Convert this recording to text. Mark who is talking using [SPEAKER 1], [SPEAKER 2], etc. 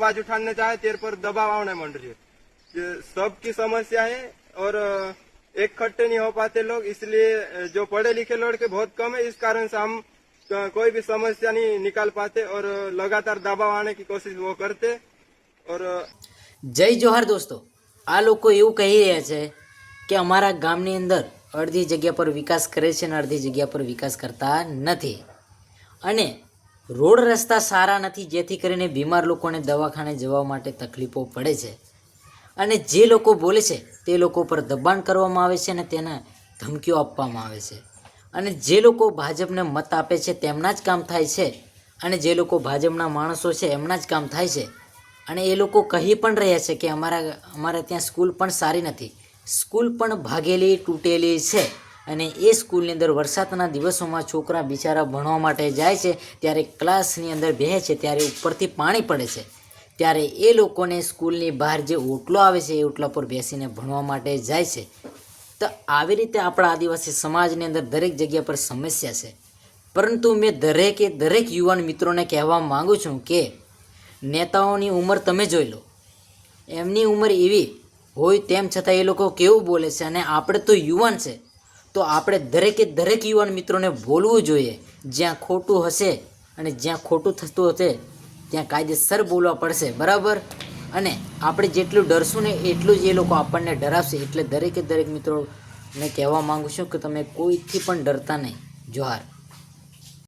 [SPEAKER 1] आवाज उठाने चाहे तेरे पर दबाव आने मंड रही है। सबकी समस्या है और एक खट्टे नहीं हो पाते लोग, इसलिए जो पढ़े लिखे लड़के बहुत कम है, इस कारण से हम कोई भी समस्या नहीं निकाल पाते और लगातार दबाव आने की कोशिश वो करते। और
[SPEAKER 2] જય જોહાર દોસ્તો, આ લોકો એવું કહી રહ્યા છે કે અમારા ગામની અંદર અડધી જગ્યા પર વિકાસ કરે છે અને અડધી જગ્યા પર વિકાસ કરતા નથી અને રોડ રસ્તા સારા નથી, જેથી કરીને બીમાર લોકોને દવાખાને જવા માટે તકલીફો પડે છે અને જે લોકો બોલે છે તે લોકો પર દબાણ કરવામાં આવે છે અને તેને ધમકીઓ આપવામાં આવે છે અને જે લોકો ભાજપને મત આપે છે તેમના જ કામ થાય છે અને જે લોકો ભાજપના માણસો છે એમના જ કામ થાય છે। અને એ લોકો કહી પણ રહ્યા છે કે અમારા ત્યાં સ્કૂલ પણ સારી નથી, સ્કૂલ પણ ભાગેલી તૂટેલી છે અને એ સ્કૂલની અંદર વરસાદના દિવસોમાં છોકરા બિચારા ભણવા માટે જાય છે ત્યારે ક્લાસની અંદર બેસે છે ત્યારે ઉપરથી પાણી પડે છે, ત્યારે એ લોકોને સ્કૂલની બહાર જે ઓટલો આવે છે એ ઓટલા પર બેસીને ભણવા માટે જાય છે। તો આવી રીતે આપણા આદિવાસી સમાજની અંદર દરેક જગ્યા પર સમસ્યા છે, પરંતુ મેં દરેક યુવાન મિત્રોને કહેવા માગું છું કે નેતાઓની ઉંમર તમે જોઈ લો, એમની ઉંમર એવી હોય તેમ છતાં એ લોકો કેવું બોલે છે અને આપણે તો યુવાન છે, તો આપણે દરેક યુવાન મિત્રોને બોલવું જોઈએ। જ્યાં ખોટું હશે અને જ્યાં ખોટું થતું હશે ત્યાં કાયદેસર બોલવા પડશે, બરાબર। અને આપણે જેટલું ડરશું ને એટલું જ એ લોકો આપણને ડરાવશે, એટલે દરેક મિત્રોને કહેવા માગું છું કે તમે કોઈથી પણ ડરતા નહીં। જોહાર।